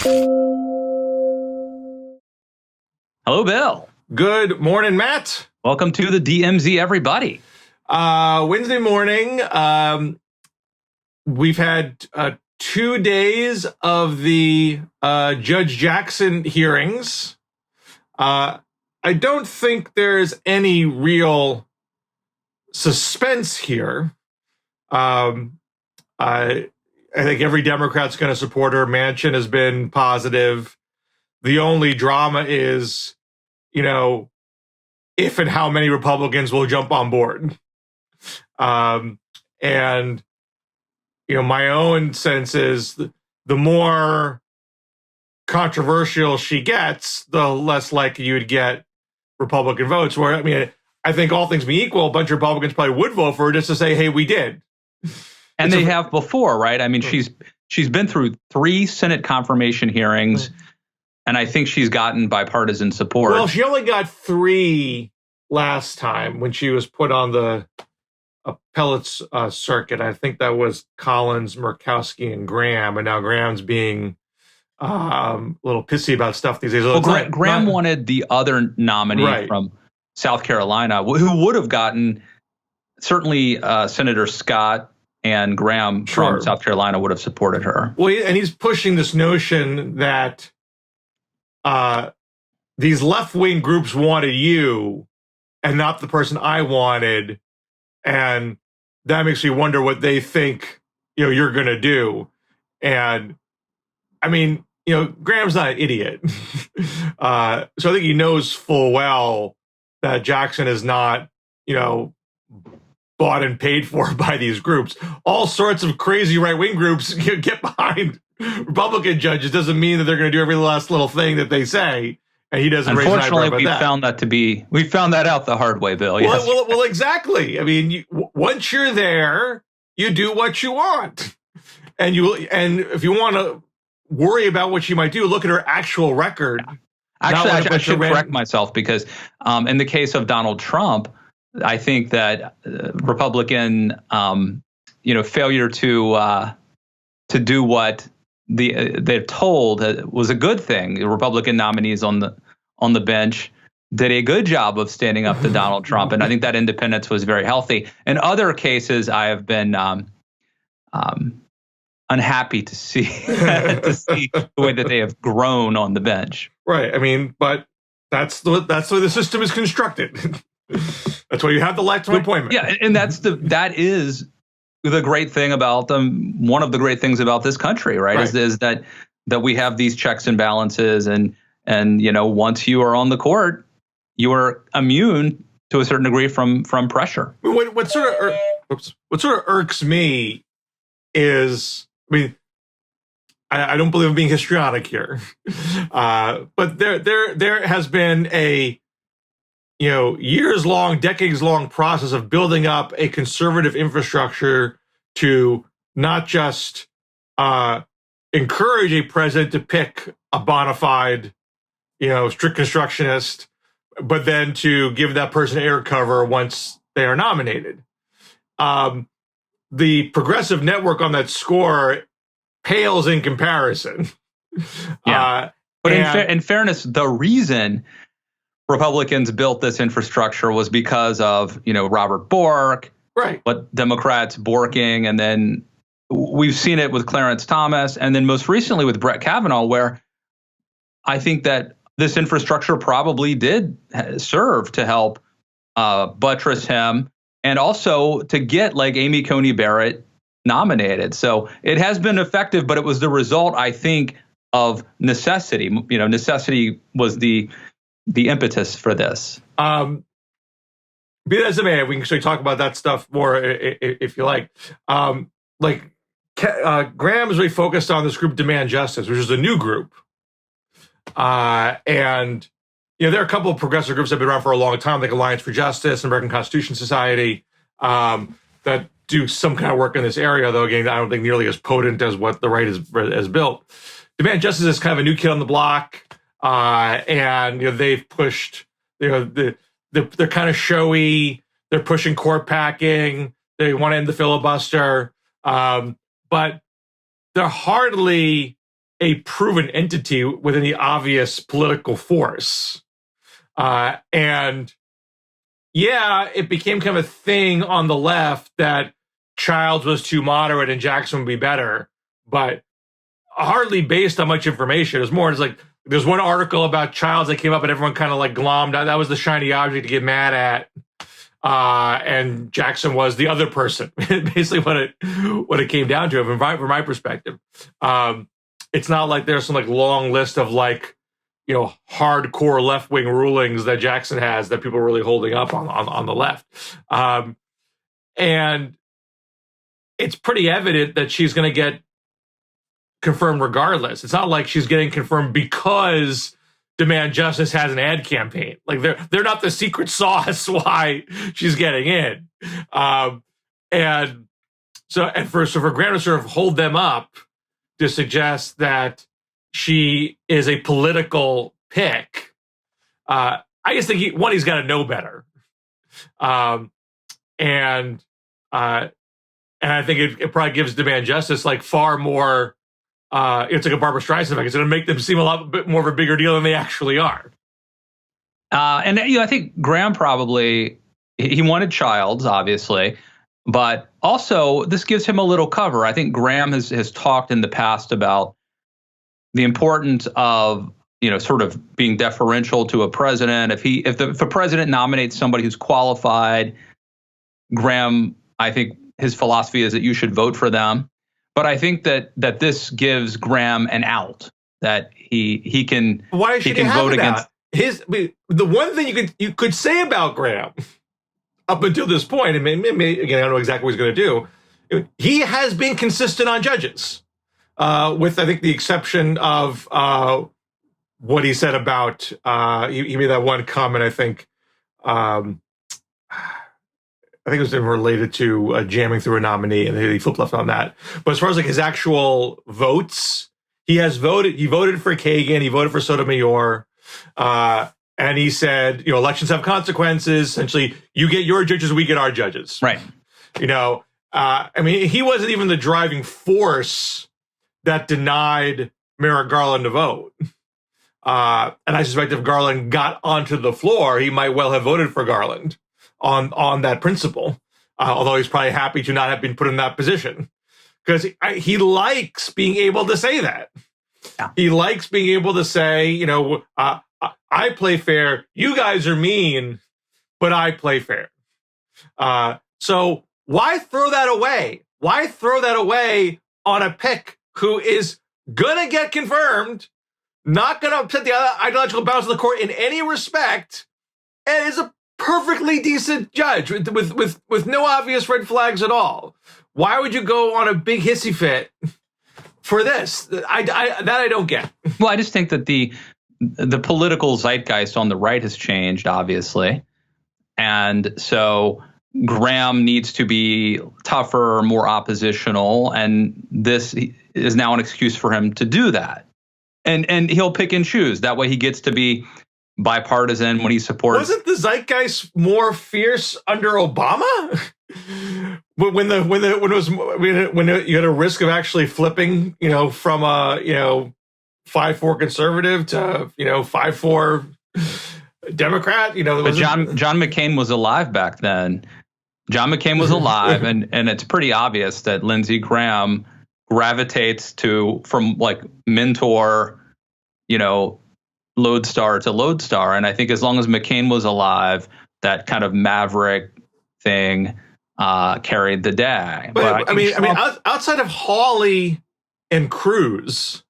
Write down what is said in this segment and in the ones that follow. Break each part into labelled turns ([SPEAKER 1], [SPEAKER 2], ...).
[SPEAKER 1] Hello, Bill.
[SPEAKER 2] Good morning, Matt.
[SPEAKER 1] Welcome to the DMZ, everybody.
[SPEAKER 2] Wednesday morning, we've had 2 days of the Judge Jackson hearings. I don't think there's any real suspense here. I think every Democrat's going to support her. Manchin has been positive. The only drama is, if and how many Republicans will jump on board. And my own sense is the more controversial she gets, the less likely you would get Republican votes. Where, I think all things being equal, a bunch of Republicans probably would vote for her just to say, hey, we did.
[SPEAKER 1] And they have before, right? She's been through 3 Senate confirmation hearings, and I think she's gotten bipartisan support.
[SPEAKER 2] Well, she only got 3 last time when she was put on the appellate's circuit. I think that was Collins, Murkowski, and Graham. And now Graham's being a little pissy about stuff these days.
[SPEAKER 1] Well, Graham wanted the other nominee from South Carolina, who would have gotten, certainly Senator Scott and Graham from South Carolina would have supported her.
[SPEAKER 2] Well, and he's pushing this notion that these left-wing groups wanted you and not the person I wanted. And that makes me wonder what they think, you're going to do. And Graham's not an idiot. So I think he knows full well that Jackson is not, bought and paid for by these groups. All sorts of crazy right-wing groups get behind Republican judges. Doesn't mean that they're going to do every last little thing that they say. And he doesn't raise an eyebrow about that.
[SPEAKER 1] We found that out the hard way, Bill. Yes.
[SPEAKER 2] Well, exactly. Once you're there, you do what you want. And if you want to worry about what she might do, look at her actual record.
[SPEAKER 1] Actually, I should correct myself because in the case of Donald Trump, I think that Republican, failure to do what they're told was a good thing. The Republican nominees on the bench did a good job of standing up to Donald Trump, and I think that independence was very healthy. In other cases, I have been unhappy to see the way that they have grown on the bench.
[SPEAKER 2] Right. But that's the way the system is constructed. That's why you have the lifetime appointment.
[SPEAKER 1] Yeah, and that is the great thing about them. One of the great things about this country, right? Is that we have these checks and balances, and once you are on the court, you are immune to a certain degree from pressure.
[SPEAKER 2] What sort of irks me is, I don't believe in being histrionic here, but there has been a years-long, decades-long process of building up a conservative infrastructure to not just encourage a president to pick a bona fide, strict constructionist, but then to give that person air cover once they are nominated. The progressive network on that score pales in comparison.
[SPEAKER 1] Yeah. But in fairness, the reason Republicans built this infrastructure was because of, Robert Bork, what Democrats borking, and then we've seen it with Clarence Thomas, and then most recently with Brett Kavanaugh, where I think that this infrastructure probably did serve to help buttress him and also to get like Amy Coney Barrett nominated. So it has been effective, but it was the result, I think, of necessity. Necessity was the impetus for this.
[SPEAKER 2] Be that as it may, we can actually talk about that stuff more if you like. Graham is really focused on this group Demand Justice, which is a new group. And there are a couple of progressive groups that have been around for a long time, like Alliance for Justice, American Constitution Society, that do some kind of work in this area, though, again, I don't think nearly as potent as what the right has built. Demand Justice is kind of a new kid on the block. And they've pushed, they're kind of showy. They're pushing court packing. They want to end the filibuster, but they're hardly a proven entity with any obvious political force. And yeah, it became kind of a thing on the left that Childs was too moderate and Jackson would be better, but hardly based on much information. It was more, it's like, there's one article about Childs that came up and everyone kind of like glommed out. That was the shiny object to get mad at. And Jackson was the other person. Basically what it came down to, from my perspective. It's not like there's some like long list of like, hardcore left-wing rulings that Jackson has that people are really holding up on the left. And it's pretty evident that she's going to get confirmed regardless. It's not like she's getting confirmed because Demand Justice has an ad campaign. Like they're not the secret sauce why she's getting in. And for Graham to sort of hold them up to suggest that she is a political pick, I just think he's got to know better. And I think it probably gives Demand Justice like far more. It's like a Barbara Streisand effect. It's going to make them seem a lot bit more of a bigger deal than they actually are.
[SPEAKER 1] And I think Graham probably he wanted Childs, obviously, but also this gives him a little cover. I think Graham has talked in the past about the importance of sort of being deferential to a president. If the president nominates somebody who's qualified, Graham, I think his philosophy is that you should vote for them. But I think that this gives Graham an out, that he can
[SPEAKER 2] vote against the one thing you could say about Graham up until this point, and maybe again I don't know exactly what he's going to do. He has been consistent on judges, with I think the exception of what he said about he made that one comment. I think it was related to jamming through a nominee, and he flipped left on that. But as far as like his actual votes, he voted for Kagan, he voted for Sotomayor, and he said, elections have consequences. Essentially, you get your judges, we get our judges.
[SPEAKER 1] Right.
[SPEAKER 2] He wasn't even the driving force that denied Merrick Garland a vote. And I suspect if Garland got onto the floor, he might well have voted for Garland on that principle, although he's probably happy to not have been put in that position, because he likes being able to say that. Yeah. He likes being able to say, I play fair, you guys are mean, but I play fair. So why throw that away? Why throw that away on a pick who is gonna get confirmed, not gonna upset the ideological balance of the court in any respect, and is a perfectly decent judge with no obvious red flags at all? Why would you go on a big hissy fit for this? I don't get.
[SPEAKER 1] Well, I just think that the political zeitgeist on the right has changed, obviously, and so Graham needs to be tougher, more oppositional, and this is now an excuse for him to do that. And he'll pick and choose. That way, he gets to be bipartisan when he supports.
[SPEAKER 2] Wasn't the zeitgeist more fierce under Obama? when you had a risk of actually flipping, from a 5-4 conservative to 5-4 Democrat.
[SPEAKER 1] But John McCain was alive back then. John McCain was alive, and it's pretty obvious that Lindsey Graham gravitates from like mentor, lodestar to lodestar. And I think as long as McCain was alive, that kind of maverick thing carried the day.
[SPEAKER 2] But outside of Hawley and Cruz,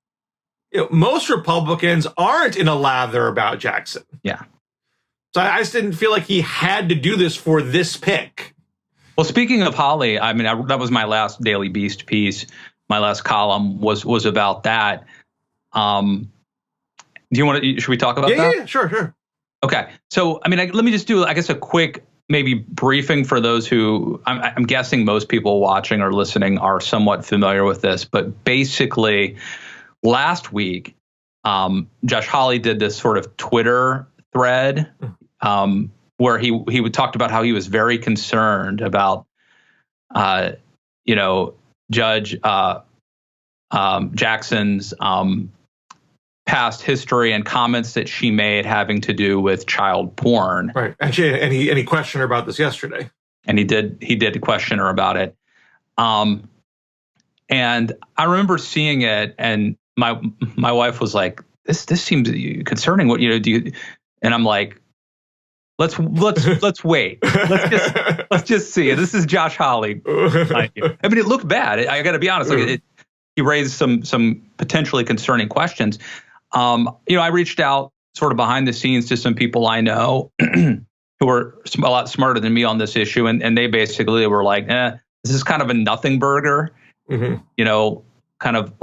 [SPEAKER 2] most Republicans aren't in a lather about Jackson.
[SPEAKER 1] Yeah.
[SPEAKER 2] So I just didn't feel like he had to do this for this pick.
[SPEAKER 1] Well, speaking of Hawley, that was my last Daily Beast piece. My last column was about that. Should we talk about that?
[SPEAKER 2] Yeah, sure.
[SPEAKER 1] Okay. So, let me just do, I guess, a quick maybe briefing for those who, I'm guessing most people watching or listening are somewhat familiar with this, but basically last week, Josh Hawley did this sort of Twitter thread where he would talked about how he was very concerned about, Judge Jackson's past history and comments that she made having to do with child porn.
[SPEAKER 2] Right, and he questioned her about this yesterday.
[SPEAKER 1] And he did question her about it. And I remember seeing it, and my wife was like, "This seems concerning. What do you?" And I'm like, "Let's wait. Let's just see. This is Josh Hawley. I mean, it looked bad. I got to be honest. He raised some potentially concerning questions. I reached out sort of behind the scenes to some people I know who are a lot smarter than me on this issue, and they basically were like, this is kind of a nothing burger. Mm-hmm. Kind of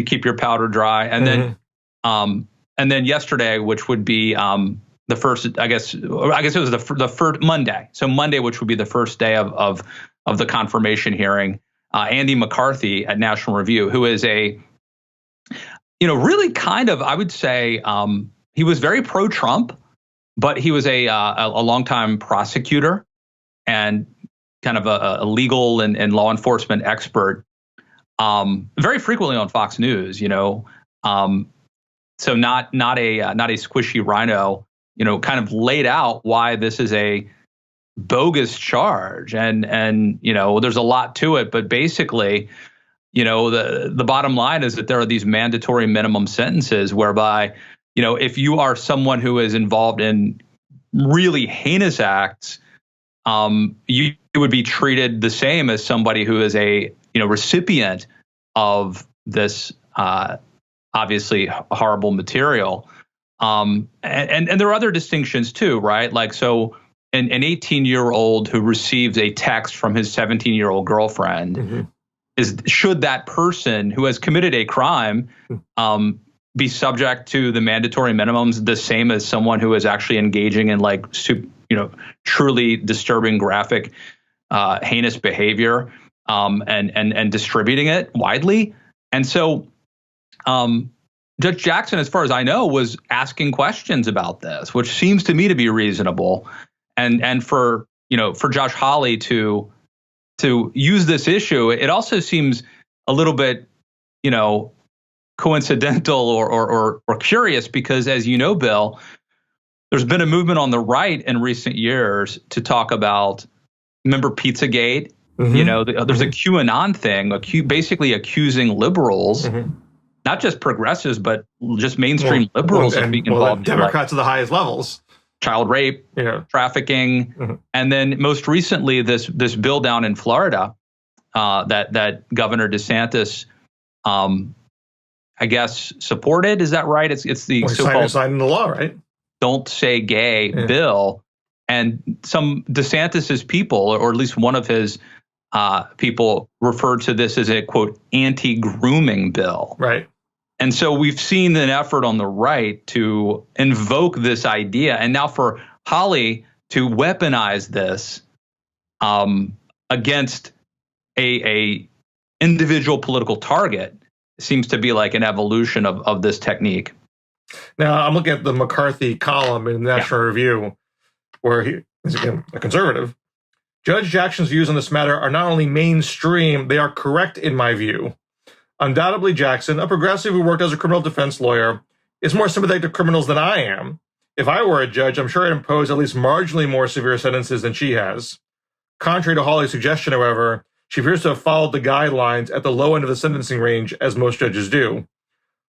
[SPEAKER 1] keep your powder dry. And then yesterday, which would be the first, I guess it was the first Monday. So Monday, which would be the first day of the confirmation hearing, Andy McCarthy at National Review, who is a, really kind of, I would say, he was very pro-Trump, but he was a longtime prosecutor and kind of a legal and law enforcement expert, very frequently on Fox News, so not a squishy rhino, kind of laid out why this is a bogus charge, and there's a lot to it, but basically, the bottom line is that there are these mandatory minimum sentences whereby, if you are someone who is involved in really heinous acts, you would be treated the same as somebody who is a recipient of this obviously horrible material. And there are other distinctions too, right? Like, so an 18-year-old who receives a text from his 17-year-old girlfriend, should that person who has committed a crime be subject to the mandatory minimums the same as someone who is actually engaging in truly disturbing, graphic, heinous behavior, and distributing it widely? And so Judge Jackson, as far as I know, was asking questions about this, which seems to me to be reasonable. And for Josh Hawley to use this issue, it also seems a little bit, coincidental or curious, because, as you know, Bill, there's been a movement on the right in recent years to talk about, remember Pizzagate? There's a QAnon thing, basically accusing liberals, not just progressives, but just mainstream liberals of being involved.
[SPEAKER 2] Democrats at the highest levels.
[SPEAKER 1] Child rape, trafficking, and then most recently this bill down in Florida that Governor DeSantis, I guess, supported. Is that right? It's the so-called
[SPEAKER 2] signing the law, right?
[SPEAKER 1] Don't Say Gay bill, and some DeSantis's people, or at least one of his people, referred to this as a quote anti-grooming bill,
[SPEAKER 2] right?
[SPEAKER 1] And so we've seen an effort on the right to invoke this idea, and now for Hawley to weaponize this against a individual political target seems to be like an evolution of this technique.
[SPEAKER 2] Now, I'm looking at the McCarthy column in the National Review, where he is, again, a conservative. Judge Jackson's views on this matter are not only mainstream, they are correct in my view. Undoubtedly, Jackson, a progressive who worked as a criminal defense lawyer, is more sympathetic to criminals than I am. If I were a judge, I'm sure I'd impose at least marginally more severe sentences than she has. Contrary to Hawley's suggestion, however, she appears to have followed the guidelines at the low end of the sentencing range, as most judges do.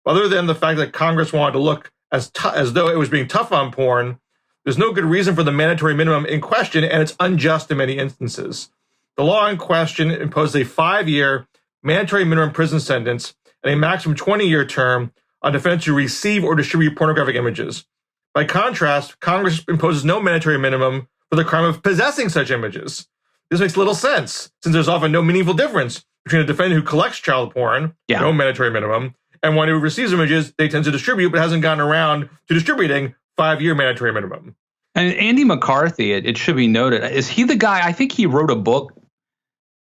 [SPEAKER 2] Other than the fact that Congress wanted to look as though it was being tough on porn, there's no good reason for the mandatory minimum in question, and it's unjust in many instances. The law in question imposes a 5-year mandatory minimum prison sentence and a maximum 20-year term on defendants who receive or distribute pornographic images. By contrast, Congress imposes no mandatory minimum for the crime of possessing such images. This makes little sense, since there's often no meaningful difference between a defendant who collects child porn, no mandatory minimum, and one who receives images they tend to distribute but hasn't gotten around to distributing 5-year mandatory minimum.
[SPEAKER 1] And Andy McCarthy, it should be noted, is he the guy? I think he wrote a book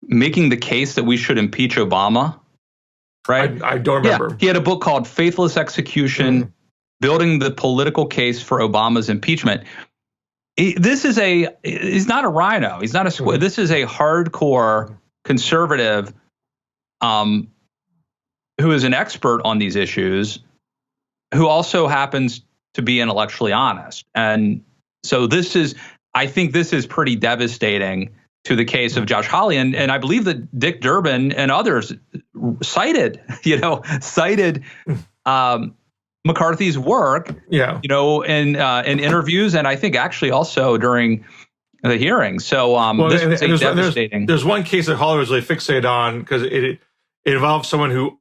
[SPEAKER 1] making the case that we should impeach Obama, right?
[SPEAKER 2] I don't remember.
[SPEAKER 1] Yeah, he had a book called Faithless Execution, Building the Political Case for Obama's Impeachment. He's not a rhino. He's not a squid. This is a hardcore conservative who is an expert on these issues, who also happens to be intellectually honest. And so I think this is pretty devastating to the case of Josh Hawley. And I believe that Dick Durbin and others cited McCarthy's work, in interviews, and I think actually also during the hearing. So this is devastating.
[SPEAKER 2] There's one case that Hawley was really fixated on because it involved someone who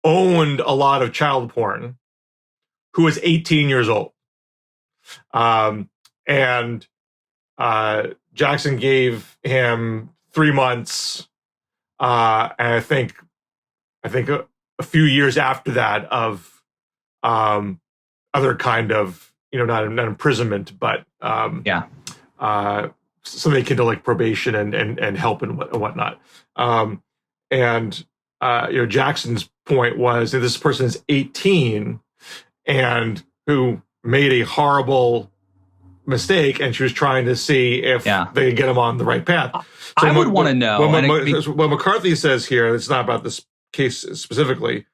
[SPEAKER 2] owned a lot of child porn, who was 18 years old. And Jackson gave him 3 months, and I think a few years after that of other kind of, not imprisonment, but something akin to like probation and help and whatnot. Jackson's point was that this person is 18 and who made a horrible mistake, and she was trying to see if they could get him on the right path.
[SPEAKER 1] So I would want to know.
[SPEAKER 2] What McCarthy says here, it's not about this case specifically,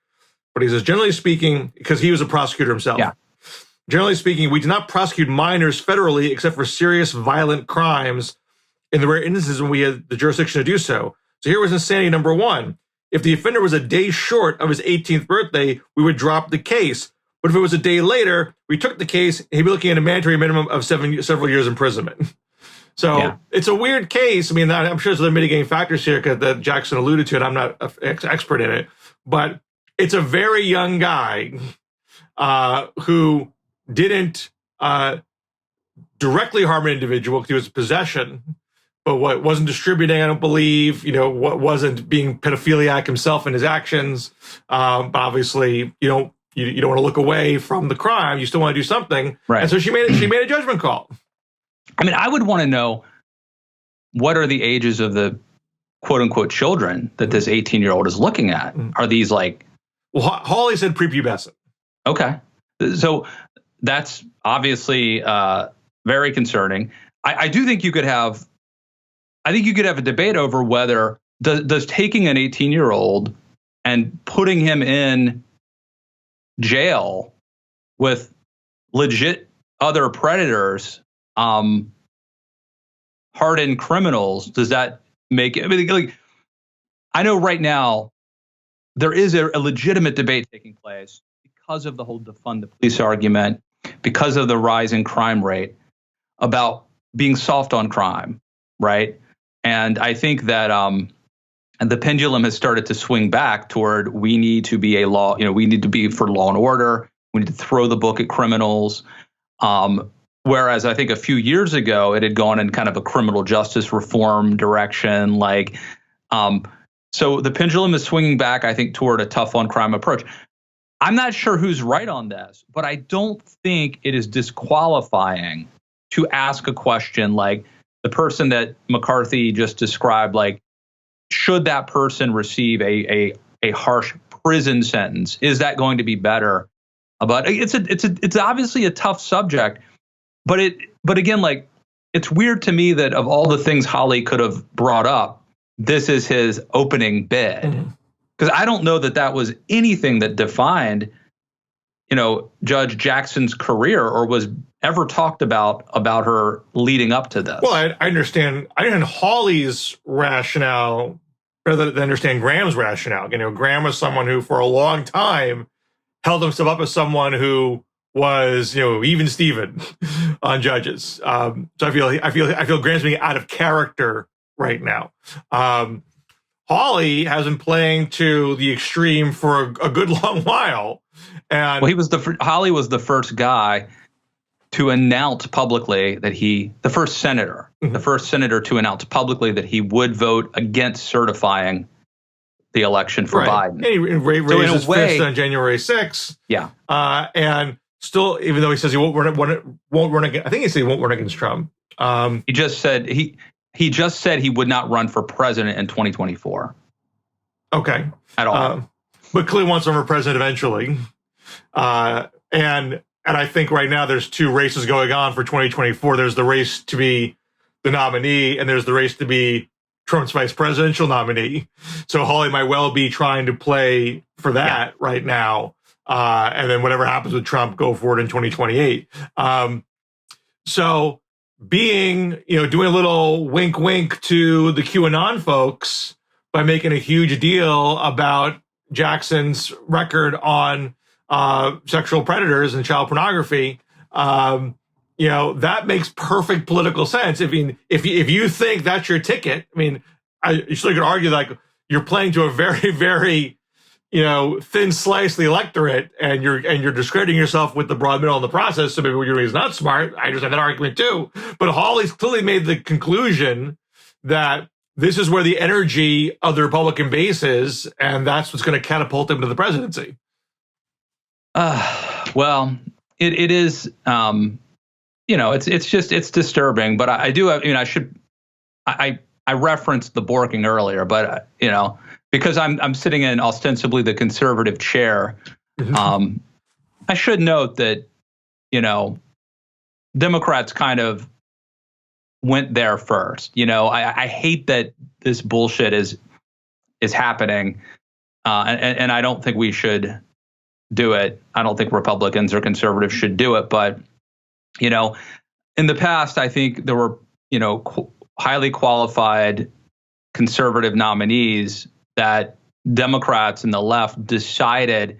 [SPEAKER 2] but he says, generally speaking, because he was a prosecutor himself, generally speaking, we do not prosecute minors federally except for serious violent crimes in the rare instances when we had the jurisdiction to do so. So here was insanity number one. If the offender was a day short of his 18th birthday, we would drop the case. But if it was a day later, we took the case, he'd be looking at a mandatory minimum of several years imprisonment. So it's a weird case. I mean, I'm sure there's other mitigating factors here that Jackson alluded to, and I'm not an expert in it. But it's a very young guy who didn't directly harm an individual because he was in possession, but what wasn't distributing, I don't believe, what wasn't being pedophiliac himself in his actions. But obviously, you don't want to look away from the crime. You still want to do something. Right. And so she made a judgment call.
[SPEAKER 1] I mean, I would want to know, what are the ages of the quote unquote children that this 18-year-old is looking at? Are these like...
[SPEAKER 2] Well, Hawley said prepubescent.
[SPEAKER 1] Okay. So that's obviously very concerning. I do think you could have a debate over whether does taking an 18-year-old and putting him in jail with legit other predators, hardened criminals, does that make it? I mean, like, I know right now there is a legitimate debate taking place because of the whole defund the police argument, because of the rise in crime rate, about being soft on crime, right? And I think that the pendulum has started to swing back toward we need to be we need to be for law and order. We need to throw the book at criminals. Whereas I think a few years ago, it had gone in kind of a criminal justice reform direction. So the pendulum is swinging back, I think, toward a tough on crime approach. I'm not sure who's right on this, but I don't think it is disqualifying to ask a question like the person that McCarthy just described, like, should that person receive a harsh prison sentence? Is that going to be better? But it's obviously a tough subject. But again, like, it's weird to me that of all the things Hawley could have brought up, this is his opening bid. Because I don't know that was anything that defined, Judge Jackson's career or was ever talked about her leading up to this.
[SPEAKER 2] Well, I understand Hawley's rationale better than I understand Graham's rationale. Graham was someone who for a long time held himself up as someone who was, even Steven on judges. So I feel Graham's being out of character right now. Hawley has been playing to the extreme for a good long while. And
[SPEAKER 1] Hawley was the first guy to announce publicly that the first senator to announce publicly that he would vote against certifying the election for Biden.
[SPEAKER 2] And he raised his fist on January 6th.
[SPEAKER 1] Yeah.
[SPEAKER 2] And still, even though he says he won't run against, I think he said he won't run against Trump.
[SPEAKER 1] He just said he would not run for president in 2024.
[SPEAKER 2] Okay.
[SPEAKER 1] At all.
[SPEAKER 2] But clearly wants to run for president eventually. And I think right now there's two races going on for 2024. There's the race to be the nominee, and there's the race to be Trump's vice presidential nominee. So Hawley might well be trying to play for that right now. And then whatever happens with Trump, go forward in 2028. So doing a little wink, wink to the QAnon folks by making a huge deal about Jackson's record on sexual predators and child pornography, that makes perfect political sense. If you think that's your ticket, you still could argue like you're playing to a very, very, thin slice of the electorate, and you're discrediting yourself with the broad middle in the process. So maybe what you're doing is not smart. I understand that argument too. But Hawley's clearly made the conclusion that this is where the energy of the Republican base is, and that's what's going to catapult him to the presidency.
[SPEAKER 1] Well, it is. It's disturbing. But I do have. I referenced the borking earlier, but because I'm sitting in ostensibly the conservative chair, I should note that Democrats kind of went there first. I hate that this bullshit is happening, and I don't think we should do it. I don't think Republicans or conservatives should do it. But in the past, I think there were highly qualified conservative nominees that Democrats and the left decided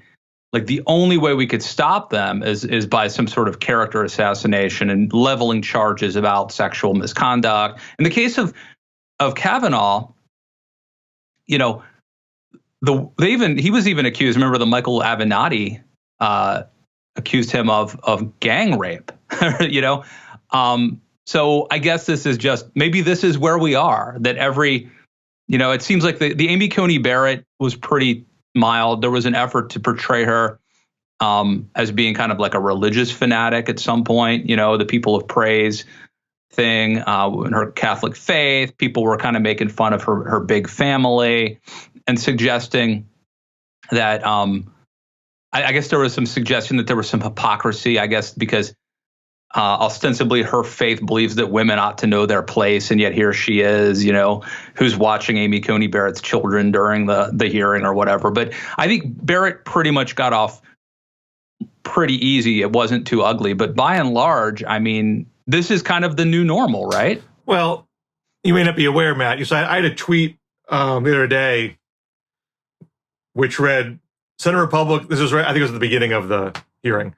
[SPEAKER 1] like the only way we could stop them is by some sort of character assassination and leveling charges about sexual misconduct. In the case of Kavanaugh, he was even accused. Remember the Michael Avenatti accused him of gang rape. So I guess this is maybe this is where we are, that it seems like the Amy Coney Barrett was pretty mild. There was an effort to portray her as being kind of like a religious fanatic at some point, the people of praise thing, in her Catholic faith. People were kind of making fun of her big family and suggesting that I guess there was some suggestion that there was some hypocrisy, I guess, because ostensibly her faith believes that women ought to know their place, and yet here she is, who's watching Amy Coney Barrett's children during the hearing or whatever. But I think Barrett pretty much got off pretty easy. It wasn't too ugly. But by and large, this is kind of the new normal, right?
[SPEAKER 2] Well, you may not be aware, Matt. I had a tweet the other day which read, Senate Republic, this was right, I think it was at the beginning of the hearing.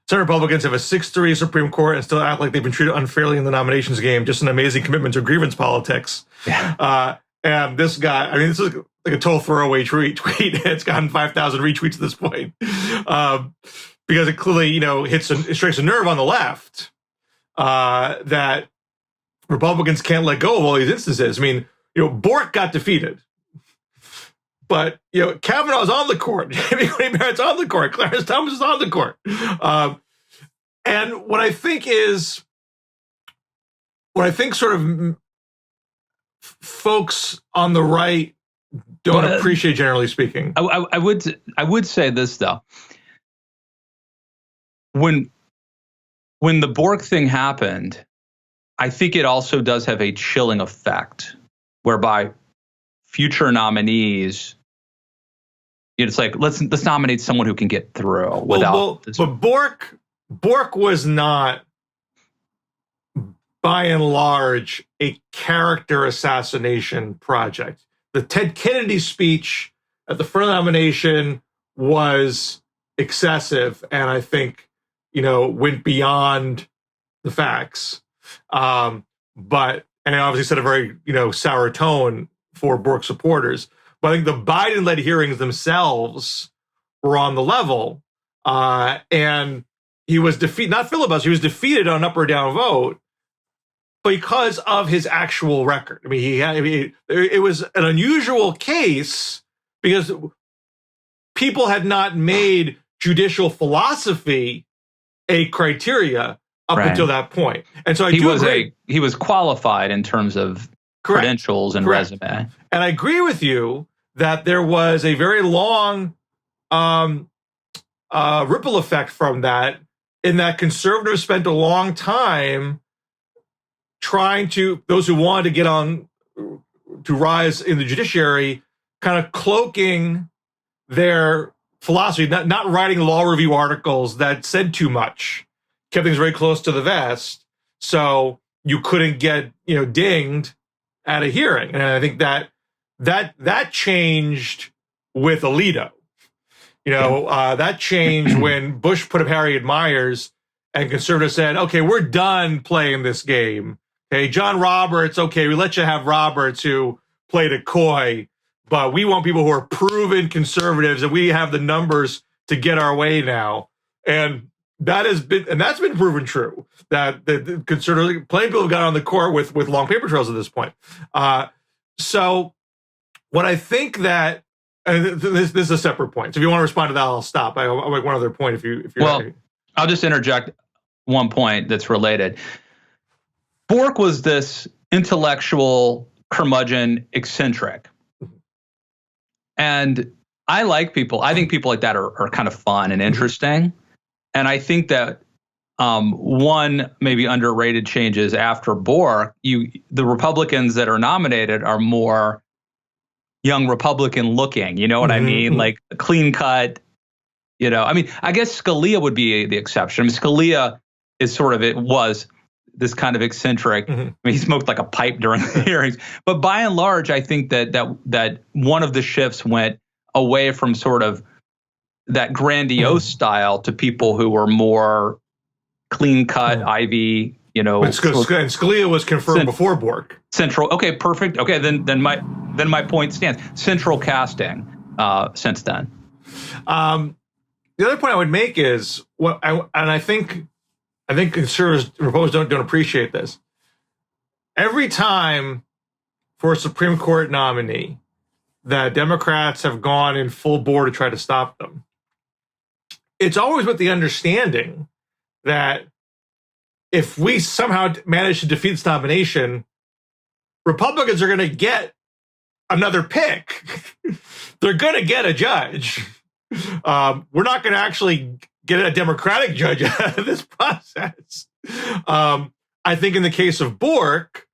[SPEAKER 2] Senate Republicans have a 6-3 Supreme Court and still act like they've been treated unfairly in the nominations game. Just an amazing commitment to grievance politics. Yeah. And this guy, this is like a total throwaway tweet. It's gotten 5,000 retweets at this point. Because it clearly, it strikes a nerve on the left that Republicans can't let go of all these instances. Bork got defeated. But, Kavanaugh's on the court. Amy Coney Barrett's on the court. Clarence Thomas is on the court. And what I think sort of folks on the right don't appreciate, generally speaking.
[SPEAKER 1] I would say this, though. When the Bork thing happened, I think it also does have a chilling effect, whereby future nominees, it's like let's nominate someone who can get through without.
[SPEAKER 2] But Bork was not, by and large, a character assassination project. The Ted Kennedy speech at the front of the nomination was excessive, and I think went beyond the facts. And it obviously set a very sour tone for Bork supporters. But I think the Biden-led hearings themselves were on the level, and he was defeated, not filibuster, he was defeated on an up or down vote because of his actual record. It was an unusual case because people had not made judicial philosophy a criteria up until that point. And so he
[SPEAKER 1] was qualified in terms of credentials and resume.
[SPEAKER 2] And I agree with you that there was a very long ripple effect from that, in that conservatives spent a long time those who wanted to get on rise in the judiciary, kind of cloaking their philosophy, not writing law review articles that said too much, kept things very close to the vest, so you couldn't get dinged at a hearing. And I think that changed with Alito. That changed when Bush put up Harriet Miers and conservatives said, okay, we're done playing this game. Okay, John Roberts, okay, we let you have Roberts who played a coy, but we want people who are proven conservatives, and we have the numbers to get our way now. And that's been proven true, that the conservative, plenty of people have got on the court with long paper trails at this point. So what I think that, and this is a separate point. So if you want to respond to that, I'll stop. I'll make one other point if you're
[SPEAKER 1] well, I'll just interject one point that's related. Bork was this intellectual curmudgeon eccentric. And I like people. I think people like that are kind of fun and interesting. And I think that one maybe underrated changes after Bork, the Republicans that are nominated are more young Republican looking. You know what I mean? Like clean cut. I guess Scalia would be the exception. I mean, Scalia is was this kind of eccentric. I mean, he smoked like a pipe during the hearings. But by and large, I think that one of the shifts went away from sort of that grandiose style to people who were more clean cut, Ivy. And
[SPEAKER 2] Scalia was confirmed before Bork.
[SPEAKER 1] Central. Okay, perfect. Okay, then my point stands. Central casting since then.
[SPEAKER 2] The other point I would make is I think conservatives and Republicans don't appreciate this. Every time for a Supreme Court nominee that Democrats have gone in full bore to try to stop them, it's always with the understanding that if we somehow manage to defeat this nomination, Republicans are going to get another pick. They're going to get a judge. We're not going to actually get a Democratic judge out of this process. I think in the case of Bork,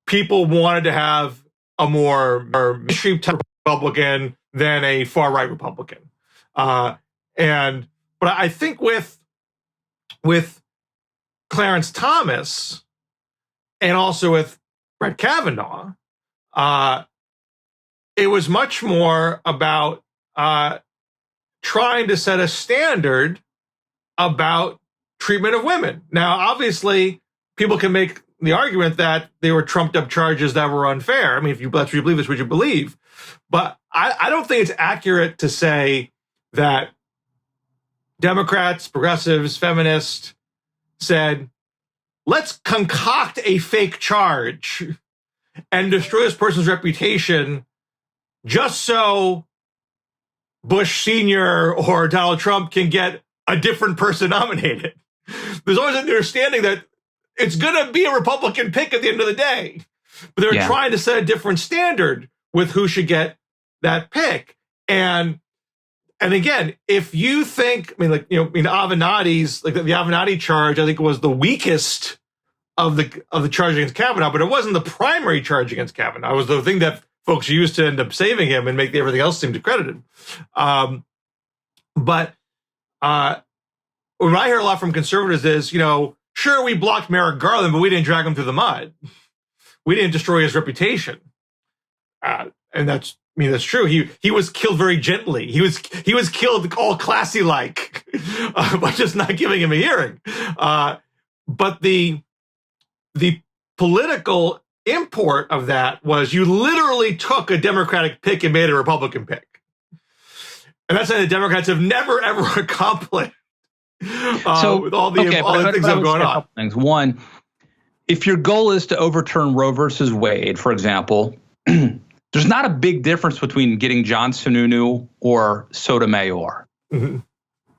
[SPEAKER 2] people wanted to have a more mainstream Republican than a far-right Republican. But I think with Clarence Thomas and also with Brett Kavanaugh, it was much more about trying to set a standard about treatment of women. Now, obviously, people can make the argument that they were trumped up charges that were unfair. I mean, if that's what you believe, it's what you believe. But I don't think it's accurate to say that Democrats, progressives, feminists said, let's concoct a fake charge and destroy this person's reputation just so Bush Sr. or Donald Trump can get a different person nominated. There's always an understanding that it's going to be a Republican pick at the end of the day. But they're trying to set a different standard with who should get that pick. And again, if you think, Avenatti's, like the Avenatti charge, I think was the weakest of the charge against Kavanaugh, but it wasn't the primary charge against Kavanaugh. It was the thing that folks used to end up saving him and make everything else seem discredited. But what I hear a lot from conservatives is, sure, we blocked Merrick Garland, but we didn't drag him through the mud. We didn't destroy his reputation. And that's true. He was killed very gently. He was killed all classy-like by just not giving him a hearing. But the political import of that was you literally took a Democratic pick and made a Republican pick. And that's something the Democrats have never, ever accomplished with all the things that have gone on.
[SPEAKER 1] Things. One, if your goal is to overturn Roe versus Wade, for example, there's not a big difference between getting John Sununu or Sotomayor,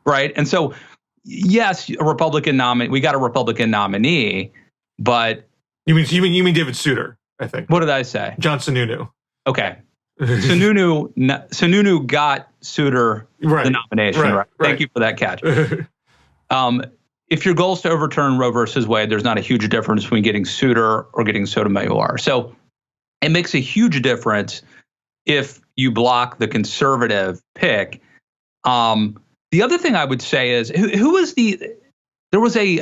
[SPEAKER 1] right? And so, yes, a Republican nominee. We got a Republican nominee, but
[SPEAKER 2] you mean David Souter? I think. What
[SPEAKER 1] did I say?
[SPEAKER 2] John Sununu.
[SPEAKER 1] Okay, Sununu got Souter the nomination. Right. Thank you for that catch. If your goal is to overturn Roe versus Wade, there's not a huge difference between getting Souter or getting Sotomayor. So it makes a huge difference if you block the conservative pick. The other thing I would say is, who was there was a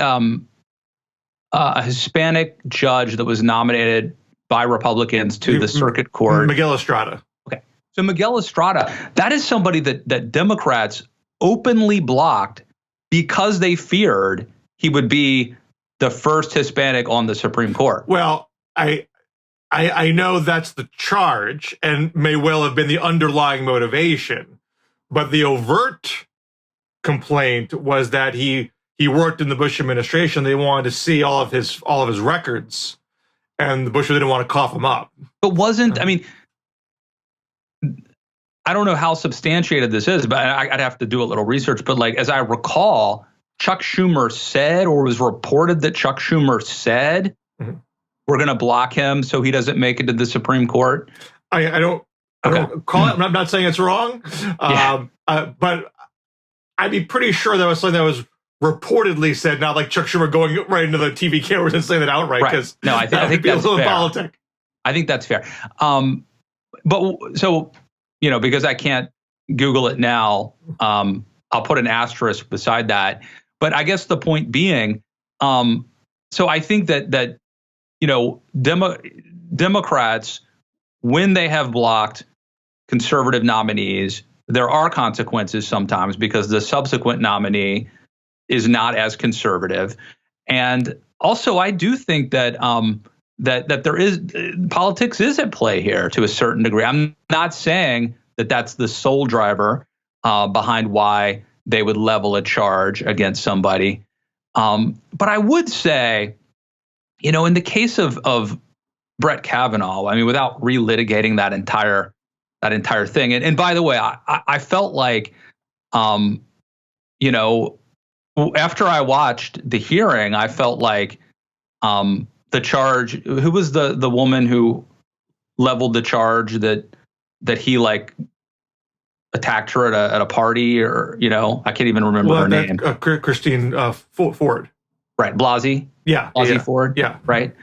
[SPEAKER 1] Hispanic judge that was nominated by Republicans to the circuit court.
[SPEAKER 2] Miguel Estrada.
[SPEAKER 1] Okay. So Miguel Estrada, that is somebody that Democrats openly blocked because they feared he would be the first Hispanic on the Supreme Court.
[SPEAKER 2] Well, I know that's the charge and may well have been the underlying motivation, but the overt complaint was that he worked in the Bush administration. They wanted to see all of his records, and the Bush didn't want to cough him up.
[SPEAKER 1] But I mean, I don't know how substantiated this is, but I'd have to do a little research. But like, as I recall, Chuck Schumer said, or was reported that Chuck Schumer said, we're going to block him so he doesn't make it to the Supreme Court.
[SPEAKER 2] I don't call it. I'm not saying it's wrong, but I'd be pretty sure that was something that was reportedly said, not like Chuck Schumer going right into the TV cameras and saying that outright. Because
[SPEAKER 1] no, I think that's fair.
[SPEAKER 2] Politic.
[SPEAKER 1] I think that's fair. But so, because I can't Google it now, I'll put an asterisk beside that. But I guess the point being, so I think that Democrats, when they have blocked conservative nominees, there are consequences sometimes because the subsequent nominee is not as conservative. And also, I do think that that there is politics is at play here to a certain degree. I'm not saying that that's the sole driver behind why they would level a charge against somebody. But I would say, in the case of Brett Kavanaugh, I mean, without relitigating that entire thing. And by the way, I felt like, after I watched the hearing, I felt like the charge, who was the woman who leveled the charge that he like attacked her at a party, or, I can't even remember her name.
[SPEAKER 2] Christine Ford.
[SPEAKER 1] Right. Blasey.
[SPEAKER 2] Yeah.
[SPEAKER 1] Blasey Ford.
[SPEAKER 2] Yeah.
[SPEAKER 1] Right.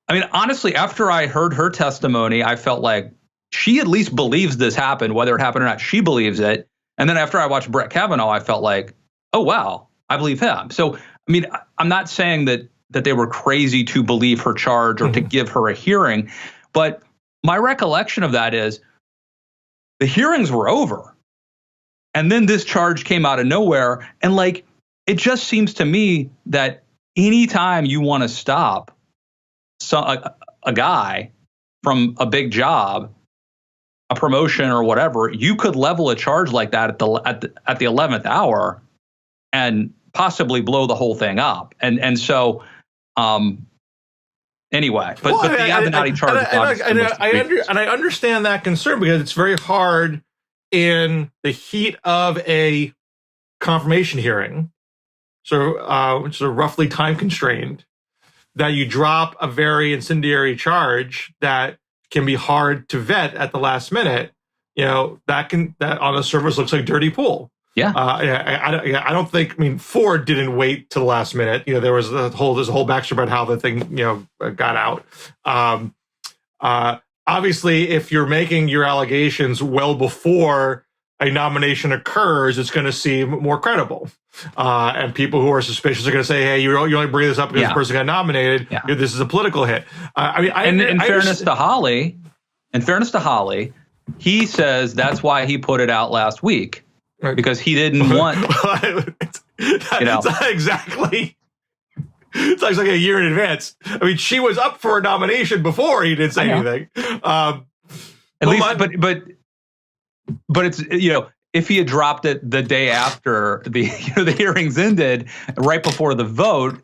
[SPEAKER 1] I mean, honestly, after I heard her testimony, I felt like she at least believes this happened, whether it happened or not. She believes it. And then after I watched Brett Kavanaugh, I felt like, oh, wow, I believe him. So, I mean, I'm not saying that they were crazy to believe her charge or to give her a hearing. But my recollection of that is the hearings were over. And then this charge came out of nowhere. And like, it just seems to me that anytime you want to stop a guy from a big job, a promotion or whatever, you could level a charge like that at the 11th hour and possibly blow the whole thing up. And so anyway, but the Avenatti charge.
[SPEAKER 2] I understand that concern because it's very hard in the heat of a confirmation hearing, which is roughly time constrained, that you drop a very incendiary charge that can be hard to vet at the last minute. That on the surface looks like dirty pool.
[SPEAKER 1] Yeah.
[SPEAKER 2] I don't think. I mean, Ford didn't wait to the last minute. There's a whole backstory about how the thing got out. Obviously, if you're making your allegations well before a nomination occurs, it's going to seem more credible. And people who are suspicious are going to say, "Hey, you only bring this up because the person got nominated. Yeah. This is a political hit."
[SPEAKER 1] In fairness to Hawley, he says that's why he put it out last week. Right. Because he didn't want,
[SPEAKER 2] it's not exactly. It's like a year in advance. I mean, she was up for a nomination before he didn't say anything. At
[SPEAKER 1] least, but it's if he had dropped it the day after the hearings ended, right before the vote,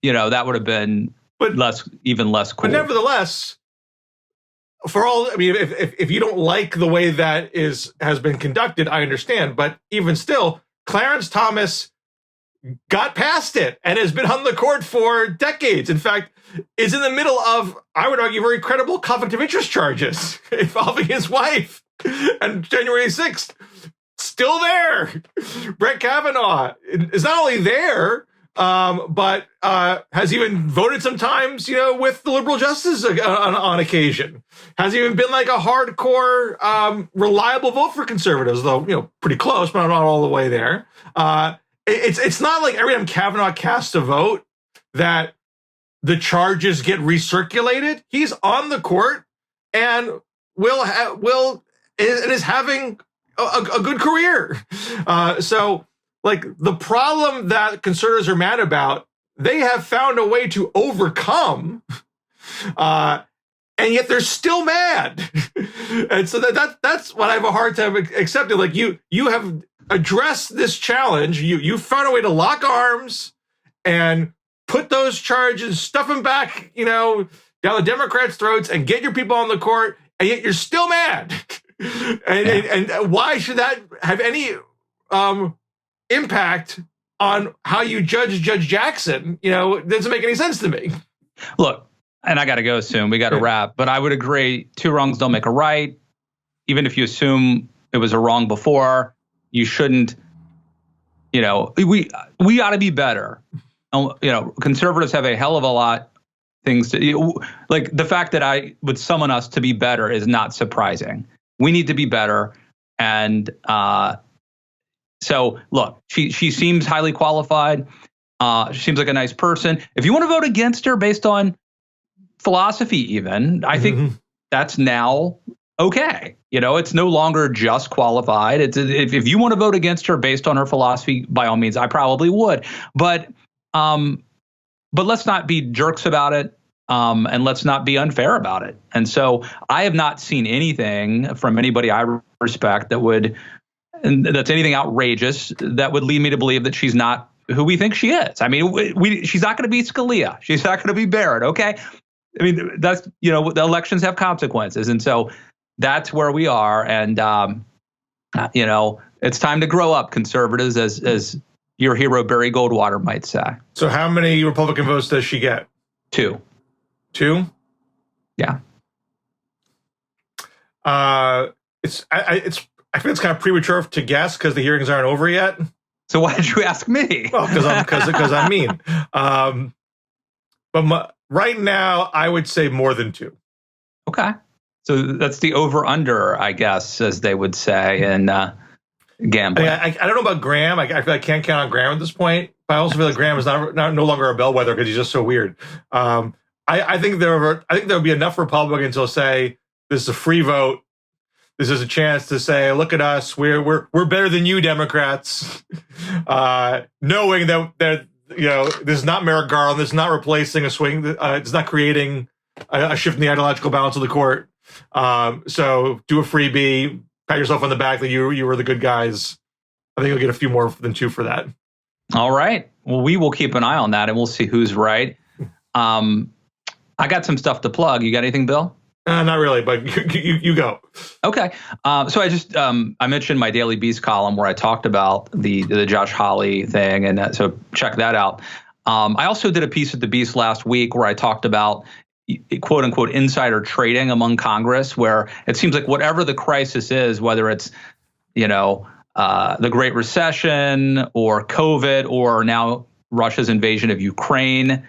[SPEAKER 1] that would have been even less cool.
[SPEAKER 2] But nevertheless, if you don't like the way that has been conducted, I understand. But even still, Clarence Thomas got past it and has been on the court for decades. In fact, is in the middle of, I would argue, very credible conflict of interest charges involving his wife. And January 6th, still there. Brett Kavanaugh is not only there, but has even voted sometimes, with the liberal justices on occasion. Has even been like a hardcore, reliable vote for conservatives, though, pretty close, but not all the way there. It's not like every time Kavanaugh casts a vote that the charges get recirculated. He's on the court and is having a good career. So like the problem that conservatives are mad about, they have found a way to overcome, and yet they're still mad. And so that's what I have a hard time accepting. Like you have addressed this challenge. You found a way to lock arms and put those charges, stuff them back, down the Democrats' throats and get your people on the court, and yet you're still mad. And why should that have any impact on how you judge Judge Jackson? It doesn't make any sense to me.
[SPEAKER 1] Look, and I got to go soon. We got to wrap. But I would agree, two wrongs don't make a right. Even if you assume it was a wrong before, you shouldn't, we ought to be better. Conservatives have a hell of a lot things to, like the fact that I would summon us to be better is not surprising. We need to be better. And so look, she seems highly qualified. She seems like a nice person. If you want to vote against her based on philosophy, even, I think that's now okay. It's no longer just qualified. If you want to vote against her based on her philosophy, by all means, I probably would. But let's not be jerks about it. And let's not be unfair about it. And so I have not seen anything from anybody I respect that's anything outrageous that would lead me to believe that she's not who we think she is. I mean, she's not going to be Scalia. She's not going to be Barrett. Okay. I mean, that's, the elections have consequences. And so that's where we are. And, it's time to grow up, conservatives, as your hero Barry Goldwater might say.
[SPEAKER 2] So how many Republican votes does she get?
[SPEAKER 1] 2.
[SPEAKER 2] 2?
[SPEAKER 1] Yeah.
[SPEAKER 2] I feel it's kind of premature to guess because the hearings aren't over yet.
[SPEAKER 1] So why did you ask me?
[SPEAKER 2] Well, because I'm mean. But right now, I would say more than 2.
[SPEAKER 1] Okay. So that's the over-under, I guess, as they would say in gambling.
[SPEAKER 2] I don't know about Graham. I feel like I can't count on Graham at this point. But I also feel like Graham is no longer a bellwether because he's just so weird. I think there will be enough Republicans who'll say this is a free vote. This is a chance to say, look at us. We're better than you, Democrats. Knowing that this is not Merrick Garland. This is not replacing a swing. It's not creating a shift in the ideological balance of the court. So do a freebie. Pat yourself on the back that you were the good guys. I think you'll get a few more than 2 for that.
[SPEAKER 1] All right. Well, we will keep an eye on that, and we'll see who's right. I got some stuff to plug. You got anything, Bill?
[SPEAKER 2] Not really, but you go.
[SPEAKER 1] Okay. So I just I mentioned my Daily Beast column where I talked about the Josh Hawley thing, and so check that out. I also did a piece at the Beast last week where I talked about quote unquote insider trading among Congress, where it seems like whatever the crisis is, whether it's the Great Recession or COVID or now Russia's invasion of Ukraine,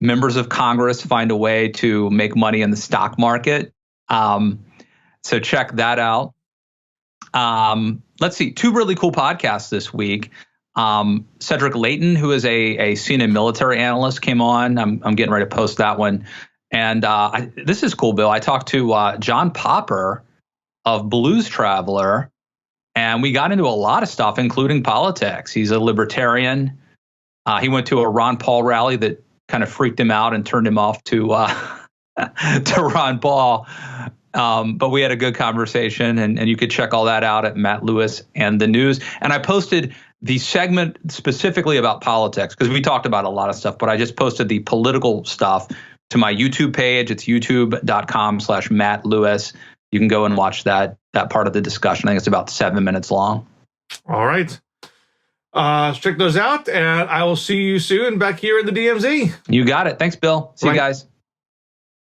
[SPEAKER 1] members of Congress find a way to make money in the stock market. So check that out. Let's see, 2 really cool podcasts this week. Cedric Layton, who is a CNN military analyst, came on. I'm getting ready to post that one. And this is cool, Bill. I talked to John Popper of Blues Traveler, and we got into a lot of stuff, including politics. He's a libertarian. He went to a Ron Paul rally that kind of freaked him out and turned him off to Ron Paul. But we had a good conversation, and you could check all that out at Matt Lewis and the News. And I posted the segment specifically about politics because we talked about a lot of stuff, but I just posted the political stuff to my YouTube page. It's youtube.com/Matt Lewis. You can go and watch that part of the discussion. I think it's about 7 minutes long.
[SPEAKER 2] All right. Check those out, and I will see you soon back here in the DMZ.
[SPEAKER 1] You got it. Thanks, Bill. See you guys.